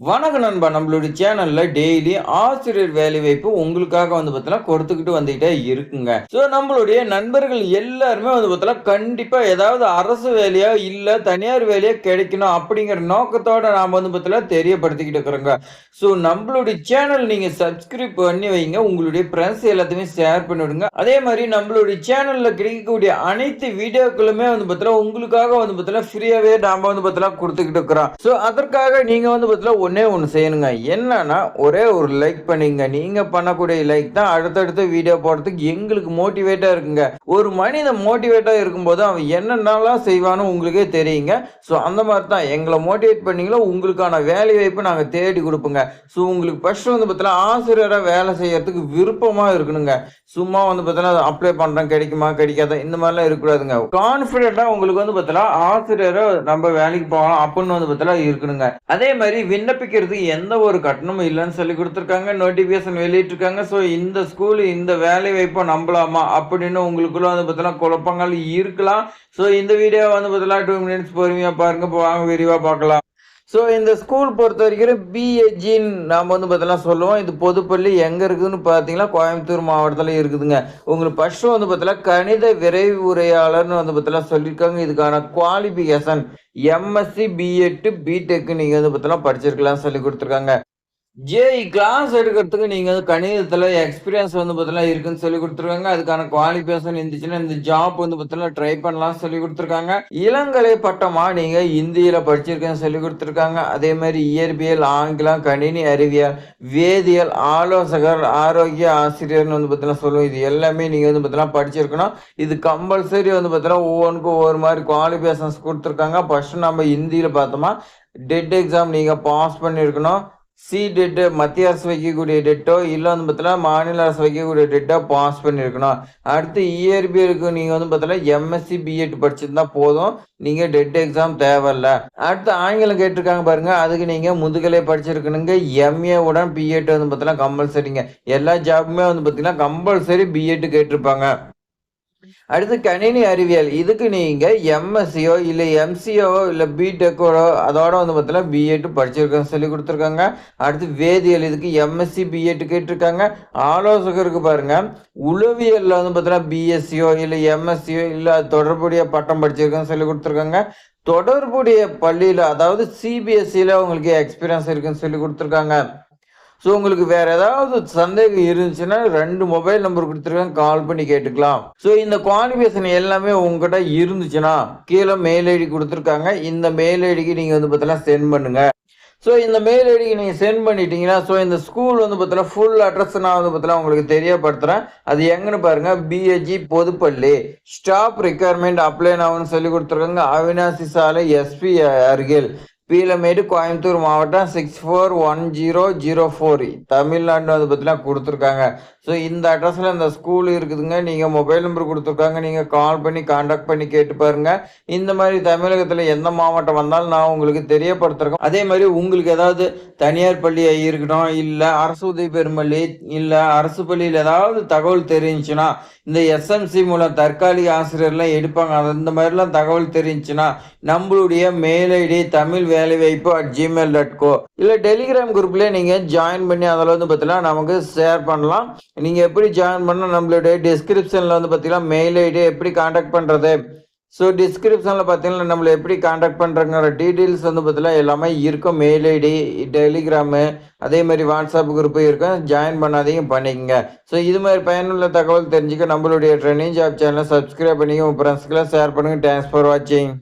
வணக்கம் நண்பா. நம்மளுடைய சேனல்ல டெய்லி ஆசிரியர் வேலைவாய்ப்பு உங்களுக்காக பார்த்தீங்கன்னா கொடுத்துக்கிட்டு வந்துகிட்டே இருக்குங்க. நம்மளுடைய நண்பர்கள் எல்லாருமே பார்த்தீங்கன்னா கண்டிப்பா ஏதாவது அரசு வேலையா, இல்ல தனியார் வேலையா கிடைக்கணும் அப்படிங்கிற நோக்கத்தோட நாம பார்த்தீங்கன்னா தெரியப்படுத்திக்கிட்டு இருக்கிறோங்க. நம்மளுடைய சேனல் நீங்க சப்ஸ்கிரைப் பண்ணி வைங்க. உங்களுடைய ஃப்ரெண்ட்ஸ் எல்லாத்தையுமே ஷேர் பண்ணி விடுங்க. அதே மாரி நம்மளுடைய சேனல்ல கிடைக்கக்கூடிய அனைத்து வீடியோக்களுமே பார்த்தீங்கன்னா உங்களுக்காக பார்த்தீங்கன்னா ஃப்ரீயாவே நாம பார்த்தீங்கன்னா குடுத்துக்கிட்டு இருக்கிறோம். அதற்காக நீங்க பார்த்தீங்கன்னா ஒண்ணே ஒண்ணு செய்யணுங்க. என்னன்னா, ஒரே ஒரு லைக் பண்ணீங்க. நீங்க பண்ணக்கூடிய லைக் தான் அடுத்தடுத்த வீடியோ போடுறதுக்கு எங்களுக்கு மோட்டிவேட்டா இருக்குங்க. ஒரு மனிதன் மோட்டிவேட்டா இருக்கும்போது அவன் என்னென்னலாம் செய்வான்னு உங்களுக்கே தெரியுங்க. அந்த மாரி தான் எங்கள மோட்டிவேட் பண்ணீங்களோ உங்களுக்கான வேலை வாய்ப்பு நாங்க தேடி குடுப்போங்க. உங்களுக்கு ஃபர்ஸ்ட் பார்த்தீங்கன்னா ஆசிரியரா வேலை செய்யறதுக்கு விருப்பமா இருக்கணுங்க. சும்மா பார்த்தீங்கன்னா அப்ளை பண்றேன் கிடைக்குமா? கிடைக்காதா? இந்த மாரிலாம் இருக்கக்கூடாதுங்க. கான்ஃபிடென்ட்டா உங்களுக்கு பார்த்தீங்கன்னா ஆசிரியரா நம்ம வேலைக்கு போகலாம் அப்படின்னு பார்த்தீங்கன்னா இருக்கணுங்க. அதே மாரி விண்ணப்பிக்கிறதுக்கு எந்த ஒரு கட்டணமும் இல்லன்னு சொல்லிக் குடுத்துருக்காங்க. நோட்டிஃபிகேஷன் வெளியிட்டிருக்காங்க. இந்த ஸ்கூல் இந்த வேலை வாய்ப்ப நம்பலாமா? அப்படின்னு உங்களுக்குள்ள பார்த்தீங்கன்னா குழப்பங்கள் இருக்கலாம். இந்த வீடியோ பார்த்தீங்கன்னா 2 மினிட்ஸ் பொறுமையா பாருங்க. வாங்க விரிவா பார்க்கலாம். இந்த ஸ்கூல் பொறுத்தவரைக்கும் பிஏஜின்னு நாம பார்த்தீங்கன்னா சொல்லுவோம். இது பொதுப்பள்ளி எங்க இருக்குதுன்னு பார்த்தீங்கன்னா, கோயம்புத்தூர் மாவட்டத்துல இருக்குதுங்க. உங்களுக்கு ஃபர்ஸ்ட் பார்த்தீங்கன்னா, கணித விரைவு உரையாளர்ன்னு பார்த்தீங்கன்னா சொல்லியிருக்காங்க. இதுக்கான குவாலிஃபிகேஷன் எம்எஸ்சி, பிஎட், பிடெக் நீங்க பார்த்தீங்கன்னா படிச்சிருக்கலாம்னு சொல்லி குடுத்துருக்காங்க. ஜேஇ கிளாஸ் எடுக்கிறதுக்கு நீங்க கணிதத்துல எக்ஸ்பீரியன்ஸ் பார்த்தீங்கன்னா இருக்குன்னு சொல்லி குடுத்துருக்காங்க. அதுக்கான குவாலிஃபிகேஷன் இருந்துச்சுன்னா இந்த ஜாப் பார்த்தீங்கன்னா ட்ரை பண்ணலாம்னு சொல்லி குடுத்துருக்காங்க. இளங்கலை பட்டமா நீங்க இந்தியில படிச்சிருக்கேன்னு சொல்லி குடுத்துருக்காங்க. அதே மாதிரி இயற்பியல், ஆங்கிலம், கணினி அறிவியல், வேதியியல், ஆலோசகர், ஆரோக்கிய ஆசிரியர்னு பார்த்தீங்கன்னா சொல்லுவோம். இது எல்லாமே நீங்க பார்த்தீங்கன்னா படிச்சிருக்கணும். இது கம்பல்சரி பார்த்தீங்கன்னா ஒவ்வொன்றுக்கும் ஒவ்வொரு மாதிரி குவாலிஃபிகேஷன்ஸ் குடுத்துருக்காங்க. ஃபர்ஸ்ட் நம்ம இந்தியில பார்த்தோமா, டெட் எக்ஸாம் நீங்க பாஸ் பண்ணியிருக்கணும். டெட் மத்திய அரசு வைக்கக்கூடிய டெட்டோ இல்ல பார்த்தீங்கன்னா மாநில அரசு வைக்கக்கூடிய டெட்டோ பாஸ் பண்ணியிருக்கணும். அடுத்து இயற்பியலுக்கு நீங்க பார்த்தீங்கன்னா எம்எஸ்சி, பிஎட் படிச்சிருந்தா போதும். நீங்க டெட் எக்ஸாம் தேவையில்ல. அடுத்து ஆங்கிலம் கேட்டிருக்காங்க பாருங்க. அதுக்கு நீங்க முதுகலை படிச்சிருக்கணுங்க. எம்ஏ உடன் பிஎட் பார்த்தீங்கன்னா கம்பல்சரிங்க. எல்லா ஜாபுமே பார்த்தீங்கன்னா கம்பல்சரி பிஎட் கேட்டிருப்பாங்க. அடுத்து கணினி அறிவியல். இதுக்கு நீங்க எம்எஸ்சியோ இல்ல எம்சிஓவோ இல்ல பிடெக்கோ அதோட பார்த்தீங்கன்னா பிஎட் படிச்சிருக்கேன்னு சொல்லி குடுத்துருக்காங்க. அடுத்து வேதியியல் இதுக்கு எம்எஸ்சி, பிஎட் கேட்டிருக்காங்க. ஆலோசகருக்கு பாருங்க, உளவியல்ல பார்த்தீங்கன்னா பிஎஸ்சியோ இல்ல எம்எஸ்சியோ இல்ல தொடர்புடைய பட்டம் படிச்சிருக்கேன்னு சொல்லி குடுத்துருக்காங்க. தொடர்புடைய பள்ளியில அதாவது சிபிஎஸ்சில உங்களுக்கு எக்ஸ்பீரியன்ஸ் இருக்குன்னு சொல்லி குடுத்துருக்காங்க. உங்களுக்கு வேற ஏதாவது சந்தேகம் இருந்துச்சுன்னா 2 மொபைல் நம்பர் குடுத்துருக்கேன். கால் பண்ணி கேட்டுக்கலாம். இந்த குவாலிஃபிகேஷன் எல்லாமே உங்ககிட்ட இருந்துச்சுன்னா, கீழ மெயில் ஐடி குடுத்துருக்காங்க. இந்த மெயில் ஐடிக்கு நீங்க பார்த்தீங்கன்னா சென்ட் பண்ணுங்க. இந்த மெயில் ஐடிக்கு நீங்க சென்ட் பண்ணிட்டீங்கன்னா, இந்த ஸ்கூல் பார்த்தீங்கன்னா ஃபுல் அட்ரஸ் நான் பார்த்தீங்கன்னா உங்களுக்கு தெரியப்படுத்துறேன். அது எங்கன்னு பாருங்க. பிஏஜி பொதுப்பள்ளி. ஸ்டாஃப் ரிக்வயர்மென்ட் அப்ளை நவுன்னு சொல்லி குடுத்துருக்காங்க. அவினாசி சாலை எஸ்பி அருகில். பீலமேடு, கோயம்புத்தூர் மாவட்டம் 641004 தமிழ்நாடு பார்த்தீங்கன்னா குடுத்துருக்காங்க. இந்த அட்ரஸ்ல இந்த ஸ்கூல் இருக்குதுங்க. நீங்க மொபைல் நம்பர் குடுத்துருக்காங்க. நீங்க கால் பண்ணி கான்டாக்ட் பண்ணி கேட்டு பாருங்க. இந்த மாதிரி தமிழகத்துல எந்த மாவட்டம் வந்தாலும் நான் உங்களுக்கு தெரியப்படுத்துறேன். அதே மாதிரி உங்களுக்கு ஏதாவது தனியார் பள்ளி இருக்கட்டும், இல்ல அரசு உதவி பெறும் பள்ளி, இல்ல அரசு பள்ளியில் ஏதாவது தகவல் தெரிஞ்சுன்னா, இந்த எஸ்எம்சி மூலம் தற்காலிக ஆசிரியர்லாம் எடுப்பாங்க. அந்த மாதிரிலாம் தகவல் தெரிஞ்சுன்னா நம்மளுடைய மெயில் ஐடி தமிழ் வேலைவாய்ப்பு @gmail.com இல்ல டெலிகிராம் குரூப்ல நீங்க ஜாயின் பண்ணி அதில் பார்த்தீங்கன்னா நமக்கு ஷேர் பண்ணலாம். நீங்க எப்படி ஜாயின் பண்ண நம்மளுடைய டிஸ்கிரிப்ஷன்ல பார்த்தீங்கன்னா மெயில் ஐடி எப்படி கான்டாக்ட் பண்றது, டிஸ்கிரிப்ஷன்ல பார்த்தீங்கன்னா நம்மள எப்படி கான்டாக்ட் பண்றங்கிற டீடைல்ஸ் பார்த்தீங்கன்னா எல்லாமே இருக்கும். மெயில் ஐடி, டெலிகிராமு, அதே மாதிரி வாட்ஸ்அப் குரூப் இருக்கும். ஜாயின் பண்ணாதீங்க, பண்ணிக்கங்க. இது மாதிரி பயனுள்ள தகவல் தெரிஞ்சுக்க நம்மளுடைய ட்ரெயினிங் ஜாப் சேனலை சப்ஸ்கிரைப் பண்ணி உங்க ஃப்ரெண்ட்ஸ்க்குலாம் ஷேர் பண்ணுங்க. தேங்க்ஸ் ஃபார் வாட்சிங்.